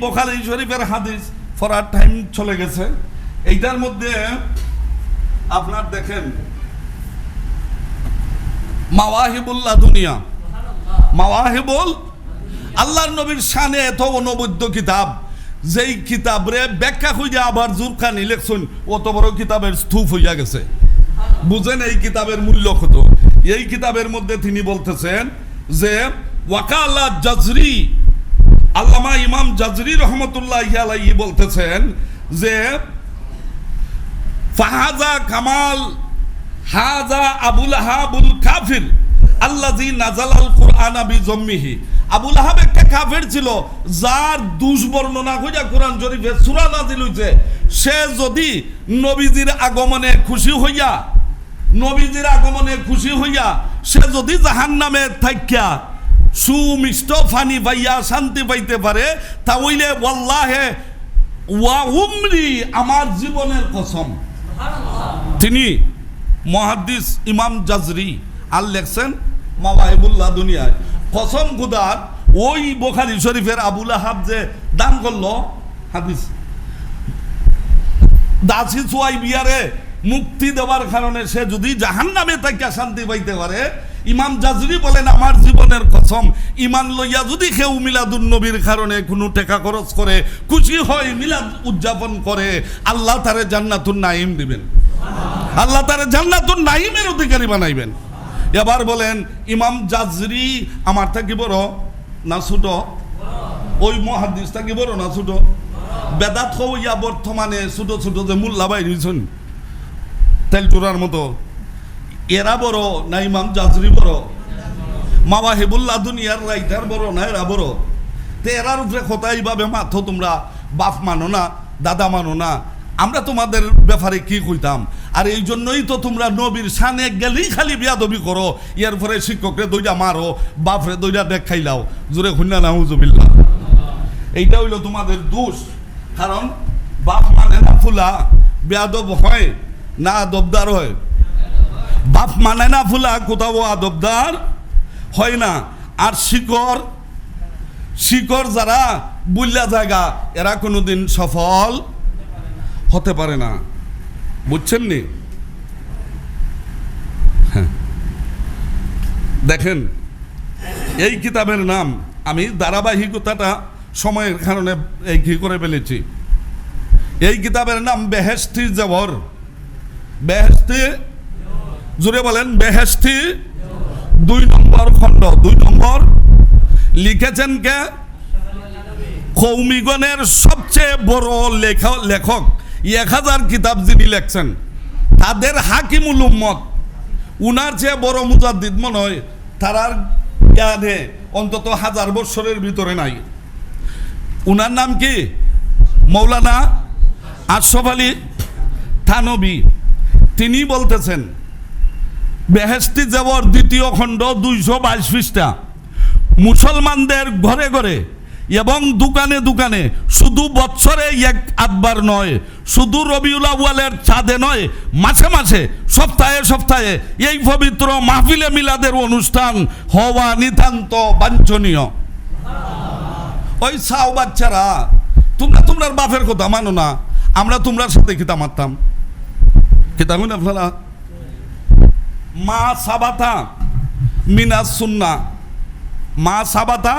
বুখারী শরীফের হাদিস পড়ার টাইম চলে গেছে। এইটার মধ্যে আপনার দেখেন মাওয়াহিবুল লাদুনিয়া, মাওয়াহিবুল আল্লাহর নবীর শানে এত অনবদ্য কিতাব, যেই কিতাবরে ব্যাখ্যা খুঁজে আবার জুরখানি লেখছেন, অত বড় কিতাবের স্তূপ হইয়া গেছে। বুঝেন এই কিতাবের মূল্য কত? এই কিতাবের মধ্যে তিনি বলতেছেন যে ওয়াকালা জাজরি, আল্লামা ইমাম জাজরি রহমতুল্লাহি আলাইহি বলতেছেন যে ফাহাজা কামাল হাজা আবুল আহাবুল কাফির আল্লাযী নাযালাল কুরআনা বিযাম্মিহি। আবুল আহাব একটা কাফের ছিল, যার দুষ্বর্ণনা কইরা কোরআন শরীফে সূরা নাযিল হইছে। সে যদি নবীজির আগমনে খুশি হইয়া, নবীজির আগমনে খুশি হইয়া সে যদি জাহান্নামে থাকিয়া সুমিষ্ট পানি পাইয়া শান্তি পাইতে পারে, তাহলে ওয়াল্লাহে ওয়া উমরি, আমার জীবনের কসম। তিনি মুহাদ্দিস ইমাম জাজরি আর লেখছেন মাওয়াহিবুল লাদুনিয়ায়, কসম খুদার ওই বুখারী শরীফের আবুল আহাব যে দান করলো হাদিস দাসী সুয়াইবিয়ারে মুক্তি দেওয়ার কারণে সে যদি জাহান্নামে থাকিয়া শান্তি পাইতে পারে, ইমাম জাজরি বলেন আমার জীবনের কসম, ইমান লইয়া যদি কেউ মিলাদুন নবীর কারণে কোনো টাকা খরচ করে, খুশি হয়, মিলাদ উদযাপন করে, আল্লাহ তারে জান্নাতুন নাঈম দিবেন, আল্লাহ তারে জান্নাতুন নাঈমের অধিকারী বানাইবেন। এবার বলেন ইমাম জাজরি আমার থাকি বড় না ছোট? ওই মুহাদ্দিস থাকি বড় না ছোট? বেদাত হইয়া বর্তমানে ছোট ছোট যে মোল্লা বাইরেছেন তেলটুরার মতো, এরা বড় না ইমাম জাজরি বড়? মাওয়াহিবুল লাদুনিয়ার রাইটার বড় না এরা বড়? তো এরার উপরে কথা এইভাবে মাথো তোমরা, বাপ মানো না, দাদা মানো না, আমরা তোমাদের ব্যাপারে কি কইতাম? আর এই জন্যই তো তোমরা নবীর শানে গেলেই খালি বিয়াদবি করো, এর পরে শিক্ষকরে দইটা মারো, বাপরে দইটা দেখ খাইলাও, জোরে খুন্না নাউজুবিল্লাহ। এইটা হইল তোমাদের দোষ। কারণ বাপ মানে না ফুলা বেয়াদব হয় না আদবদার হয়? বাপ মানে না ফুলা কোথাও আদবদার হয় না। আর শিকড় যারা বুল্লা জায়গা, এরা কোনোদিন সফল হতে পারে না। বুঝছেন নি? দেখেন এই কিতাবের নাম, আমি ধারাবাহিকতাটা সময়ের কারণে এই কি করে ফেলেছি। এই কিতাবের নাম বেহেশতি জেওহর। বেহেশতি, জুড়ে বলেন বেহেশতি, 2 নম্বর খণ্ড, 2 নম্বর। লিখেছেন কে? কৌমিগণের সবচেয়ে বড় লেখক, 1000 কিতাব যিনি লেখছেন, তাদের হাকিমুল উম্মত, উনার চেয়ে বড় মুজাদ্দিদ মনে হয় তারার জ্ঞানে অন্তত 1000 বৎসরের ভিতরে নাই। উনার নাম কি? মৌলানা আশরাফ আলী থানভী। তিনি বলতেছেন বেহেশতি জেওহর 2য় খণ্ড 222 পৃষ্ঠা, মুসলমানদের ঘরে ঘরে এবং দোকানে দোকানে, শুধু বৎসরে 1-8বার নয়, শুধু রবিউল আউয়ালের চাঁদে নয়, মাসে মাসে, সপ্তাহে সপ্তাহে এই পবিত্র মাহফিলে মিলাদের অনুষ্ঠান হওয়া নিতান্ত বাঞ্ছনীয়। ওই সাও বাচ্চারা, তোমরা তোমার বাপের কথা মানো না, আমরা তোমরার সাথে কিতা মারতাম, কিতা শুনে আপনারা? মা সাবাতা মিনাস সুন্নাহ, মা সাবাতা।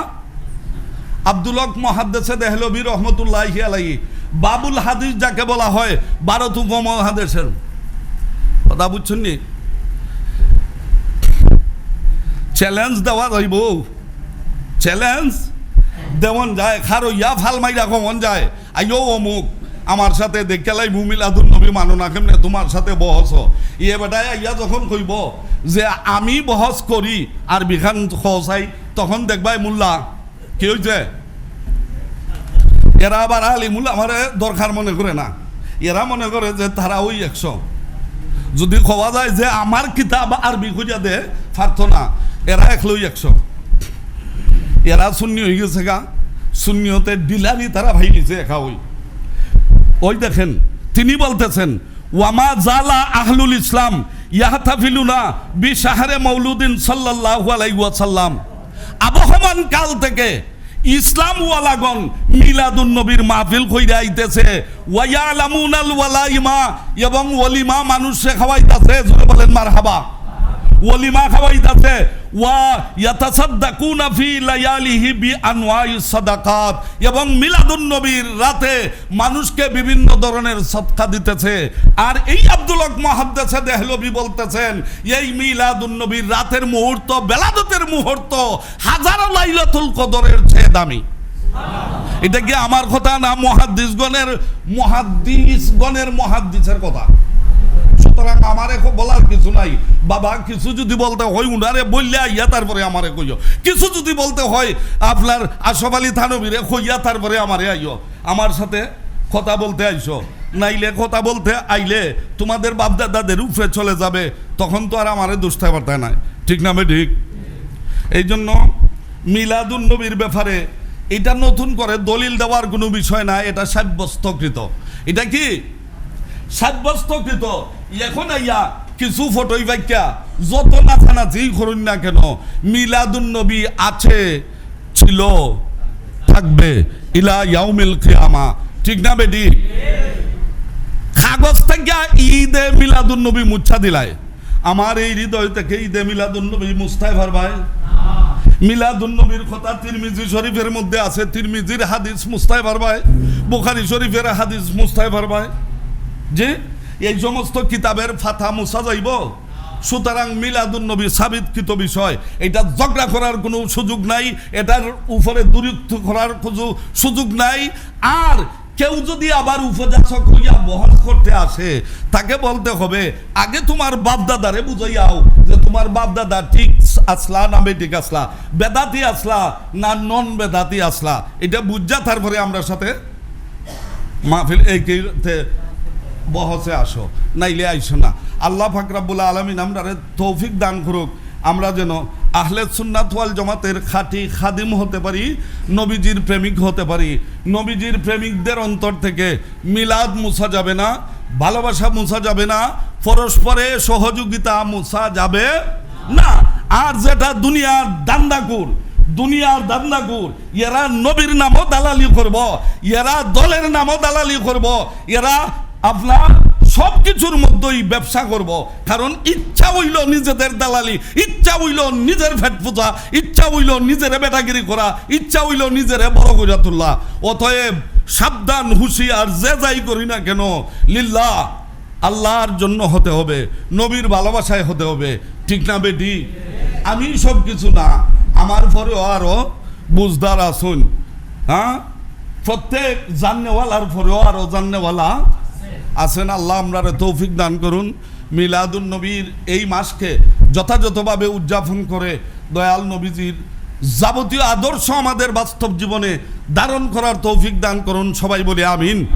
আব্দুল হক মুহাদ্দিস দেহলভী রহমতুল্লাহি আলাইহি বাবুল হাদিস যাকে বলা হয়, 12 উপমহাদেশের কথা বুঝছেন নি? চ্যালেঞ্জ দেওয়া যাইব, চ্যালেঞ্জ দেওয়ান যায়, খারো ইয়া ফাল মাইরা কমন যায়, আইও অমুক আমার সাথে দেখালাই মিলাদুন নবী মানো না, কেমনে তোমার সাথে বহস ইয়ে বেটায় ইয়া যখন কইব যে আমি বহস করি আর বিখান খসাই, তখন দেখবাই মোল্লা কি হয়েছে, এরা আবার আলিমুল আমার দরকার মনে করে না, এরা মনে করে যে তারা ওই 100। যদি খোয়া যায় যে আমার কিতাব আরবি খুঁজা দে পারত না, এরা 100। এরা শূন্য হয়ে গেছে গা, শূন্যতে ডিলারি তারা ভাই নিছে একা। ওই দেখেন তিনি বলতেছেন ওয়ামা জালা আহলুল ইসলাম ইয়াহতাফিলুনা বিশাহরে মৌলুদিন সাল্লাল্লাহু আলাইহি ওয়াসাল্লাম। আবহমান কাল থেকে ইসলাম ওয়ালাগণ মিলাদুন নবীর মাহফিল কইরা আইতেছে, ওয়ায়ালামুনাল ওয়ালাইমা, এবং ওলিমা মানুষে খাওয়াইতাছে, জোরে বলেন মারহাবা, ওলিমা খাওয়াইতাছে, ওয়া ইয়াতাসাদ্দাকুনা ফি লায়ালিহি বিআনওয়াইস সাদাকাত, এবং মিলাদুন নবীর রাতে মানুষকে বিভিন্ন ধরনের সদকা দিতেছে। আর এই আব্দুল হক মুহাদ্দিসে দেহলভী বলতেছেন, এই মিলাদুন নবীর রাতের মুহূর্ত, বেলাদতের মুহূর্ত হাজারো লাইলাতুল কদরের চেয়ে দামি। এটা কি আমার কথা না, মুহাদ্দিসগণের মুহাদ্দিসের কথা? সুতরাং আমারে বলার কিছু নাই। বাবা কিছু যদি বলতে হয় উনারে বললে আইয়া তারপরে আমারে কইও, কিছু যদি বলতে হয় আপনার আশরাফ আলী থানভীরে কইয়া তারপরে আমারে আইও, আমার সাথে কথা বলতে আইসো। নাইলে কথা বলতে আইলে তোমাদের বাপদাদাদের উপরে চলে যাবে, তখন তো আর আমারে দুষ্টা পারতে নাই, ঠিক না? ঠিক। এই জন্য মিলাদুন নবীর ব্যাপারে এটা নতুন করে দলিল দেওয়ার কোনো বিষয় না, এটা সাব্যস্তকৃত। এটা কি সাব্যস্তকৃত? এখন আইয়া কিছু ফটোই বাক্যা যত নাচানাচি করুন না কেন, মিলাদুন নবী আছে, ছিল, থাকবে ইলা ইয়াউমিল কিয়ামা, ঠিক না বেটি? কাগজ থেকে ঈদে মিলাদুন নবী মুছা দিলায়, আমার এই হৃদয় থেকে ঈদে মিলাদুন নবী মুছতে পারবাই? মিলাদুন নবীর কথা তিরমিজি শরীফের মধ্যে আছে, তিরমিজির হাদিস মুছতে পারবাই? বুখারী শরীফের হাদিস মুছতে পারবাই? যে এই সমস্ত কিতাবের ফাতা মুছা যাইব? সুতরাং মিলাদুন নবী সাবিতকৃত বিষয়, এটা ঝগড়া করার কোনো সুযোগ নাই, এটার উপরে দূরত্ব করার কোনো সুযোগ নাই। আর কেউ যদি আবার উপযাচক হইয়া বহন করতে আসে, তাকে বলতে হবে আগে তোমার বাপদাদারে বুঝাইয়াও যে তোমার বাপদাদা ঠিক আসলা না বেঠিক আসলা, বেদাতি আসলা না নন বেদাতি আসলা, এটা বুঝা তারপরে আমরা সাথে মাহফিল এই বহসে আসো, নাইলে আইসো না। আল্লাহ পাক রব্বুল আলামিন আমরারে তৌফিক দান করুক, আমরা যেন আহলে সুন্নাত ওয়াল জামাতের খাঁটি খাদিম হতে পারি, নবীজির প্রেমিক হতে পারি। নবীজির প্রেমিকদের অন্তর থেকে মিলাদ মুছা যাবে না, ভালোবাসা মুছা যাবে না, পরস্পরে সহযোগিতা মুছা যাবে না। আর যেটা দুনিয়ার দান্দাকুর, এরা নবীর নামও দালালি করব, এরা দলের নামও দালালি করব, এরা আপনার সব কিছুর মধ্যেই ব্যবসা করব। কারণ ইচ্ছা হইল নিজেদের দালালি, ইচ্ছা হইল নিজের ভেট পূজা, ইচ্ছা হইল নিজের বেটাগিরি করা, ইচ্ছা হইল নিজের বড় করে তোলা। অতএব সাবধান, হুঁশিয়ার, যে যাই করি না কেন লিল্লাহ, আল্লাহর জন্য হতে হবে, নবীর ভালোবাসায় হতে হবে, ঠিক না বেটি? আমি সব কিছু না, আমার পরেও আরো বুঝদার আসুন। হ্যাঁ, প্রত্যেক জাননেওয়ালার পরেও আরো জাননেওয়ালা আছেন। আল্লাহ আমরা তৌফিক দান করুন। মিলাদুন নবীর এই মাসকে যথাযথভাবে উদযাপন করে দয়াল নবীজির যাবতীয় আদর্শ আমাদের বাস্তব জীবনে ধারণ করার তৌফিক দান করুন। সবাই বলে আমিন।